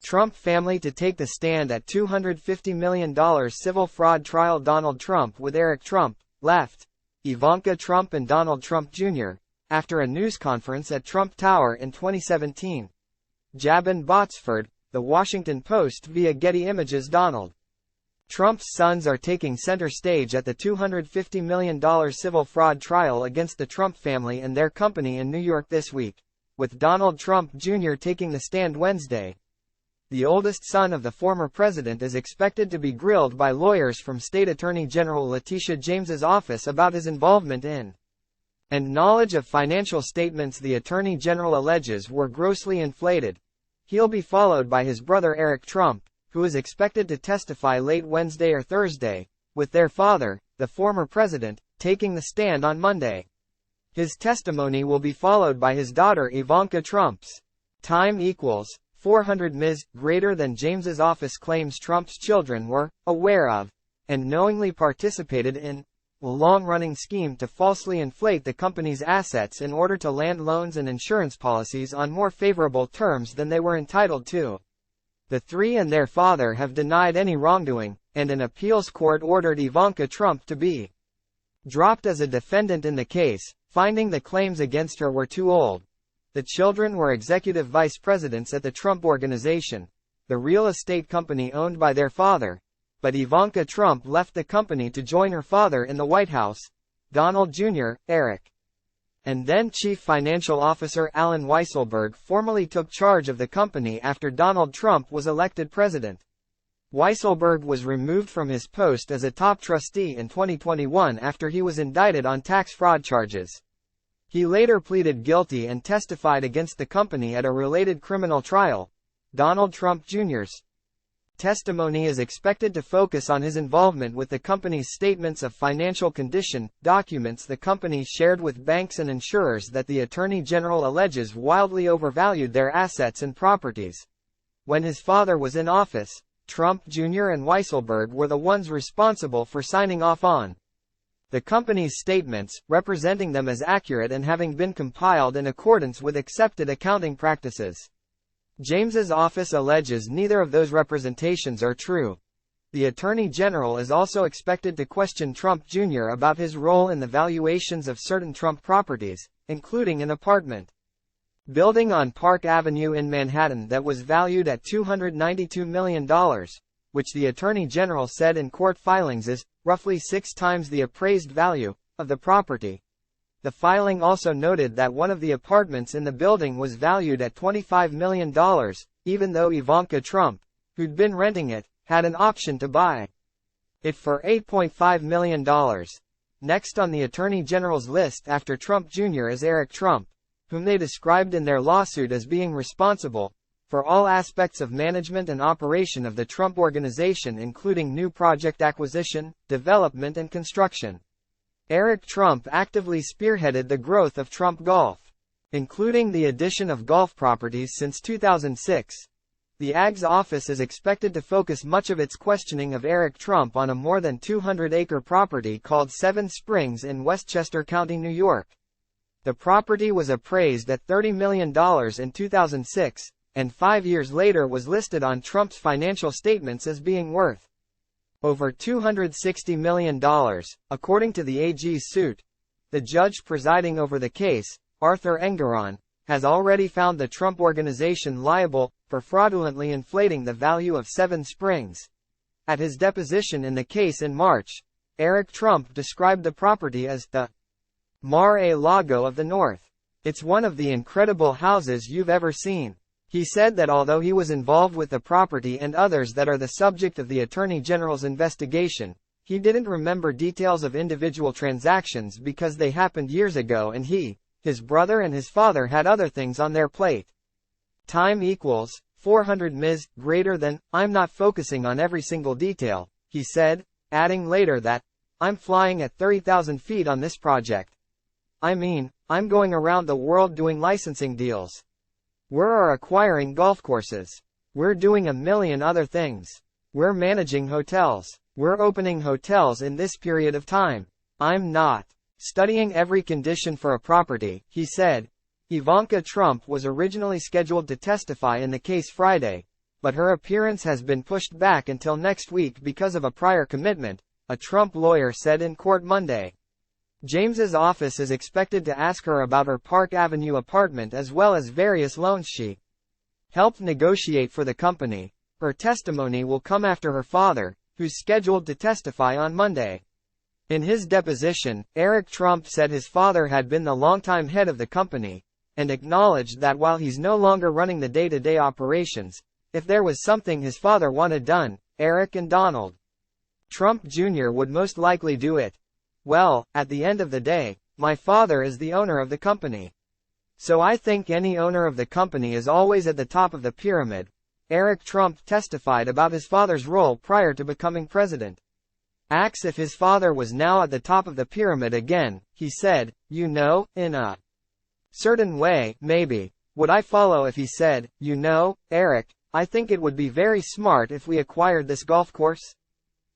Trump family to take the stand at $250 million civil fraud trial. Donald Trump with Eric Trump, left, Ivanka Trump and Donald Trump Jr., after a news conference at Trump Tower in 2017. Jabin Botsford, The Washington Post via Getty Images. Donald Trump's sons are taking center stage at the $250 million civil fraud trial against the Trump family and their company in New York this week, with Donald Trump Jr. taking the stand Wednesday. The oldest son of the former president is expected to be grilled by lawyers from State Attorney General Letitia James's office about his involvement in and knowledge of financial statements the Attorney General alleges were grossly inflated. He'll be followed by his brother Eric Trump, who is expected to testify late Wednesday or Thursday, with their father, the former president, taking the stand on Monday. His testimony will be followed by his daughter Ivanka Trump's. Time equals 400 Ms. greater than James's office claims Trump's children were aware of and knowingly participated in a long-running scheme to falsely inflate the company's assets in order to land loans and insurance policies on more favorable terms than they were entitled to. The three and their father have denied any wrongdoing, and an appeals court ordered Ivanka Trump to be dropped as a defendant in the case, finding the claims against her were too old. The children were executive vice presidents at the Trump Organization, the real estate company owned by their father, but Ivanka Trump left the company to join her father in the White House, Donald Jr., Eric. And then Chief Financial Officer Alan Weisselberg formally took charge of the company after Donald Trump was elected president. Weisselberg was removed from his post as a top trustee in 2021 after he was indicted on tax fraud charges. He later pleaded guilty and testified against the company at a related criminal trial. Donald Trump Jr.'s testimony is expected to focus on his involvement with the company's statements of financial condition, documents the company shared with banks and insurers that the Attorney General alleges wildly overvalued their assets and properties. When his father was in office, Trump Jr. and Weisselberg were the ones responsible for signing off on the company's statements, representing them as accurate and having been compiled in accordance with accepted accounting practices. James's office alleges neither of those representations are true. The Attorney General is also expected to question Trump Jr. about his role in the valuations of certain Trump properties, including an apartment building on Park Avenue in Manhattan that was valued at $292 million, which the Attorney General said in court filings is roughly 6 times the appraised value of the property. The filing also noted that one of the apartments in the building was valued at $25 million, even though Ivanka Trump, who'd been renting it, had an option to buy it for $8.5 million. Next on the Attorney General's list after Trump Jr. is Eric Trump, whom they described in their lawsuit as being responsible for all aspects of management and operation of the Trump Organization, including new project acquisition, development and construction. Eric Trump actively spearheaded the growth of Trump Golf, including the addition of golf properties since 2006. The AG's office is expected to focus much of its questioning of Eric Trump on a more than 200-acre property called Seven Springs in Westchester County, New York. The property was appraised at $30 million in 2006, and 5 years later was listed on Trump's financial statements as being worth over $260 million, according to the AG's suit. The judge presiding over the case, Arthur Engeron, has already found the Trump Organization liable for fraudulently inflating the value of Seven Springs. At his deposition in the case in March, Eric Trump described the property as the Mar-a-Lago of the North. It's one of the incredible houses you've ever seen. He said that although he was involved with the property and others that are the subject of the Attorney General's investigation, he didn't remember details of individual transactions because they happened years ago and he, his brother and his father had other things on their plate. Time equals 400 Ms. greater than, I'm not focusing on every single detail, he said, adding later that, I'm flying at 30,000 feet on this project. I mean, I'm going around the world doing licensing deals. We're acquiring golf courses. We're doing a million other things. We're managing hotels. We're opening hotels in this period of time. I'm not studying every condition for a property, he said. Ivanka Trump was originally scheduled to testify in the case Friday, but her appearance has been pushed back until next week because of a prior commitment, a Trump lawyer said in court Monday. James's office is expected to ask her about her Park Avenue apartment as well as various loans she helped negotiate for the company. Her testimony will come after her father, who's scheduled to testify on Monday. In his deposition, Eric Trump said his father had been the longtime head of the company, and acknowledged that while he's no longer running the day-to-day operations, if there was something his father wanted done, Eric and Donald Trump Jr. would most likely do it. Well, at the end of the day, my father is the owner of the company. So I think any owner of the company is always at the top of the pyramid. Eric Trump testified about his father's role prior to becoming president. Asked if his father was now at the top of the pyramid again, he said, "You know, in a certain way, maybe. Would I follow if he said, 'You know, Eric, I think it would be very smart if we acquired this golf course?'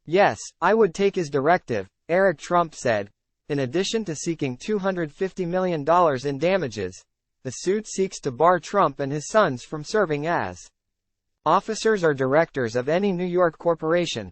Yes, I would take his directive," Eric Trump said. In addition to seeking $250 million in damages, the suit seeks to bar Trump and his sons from serving as officers or directors of any New York corporation.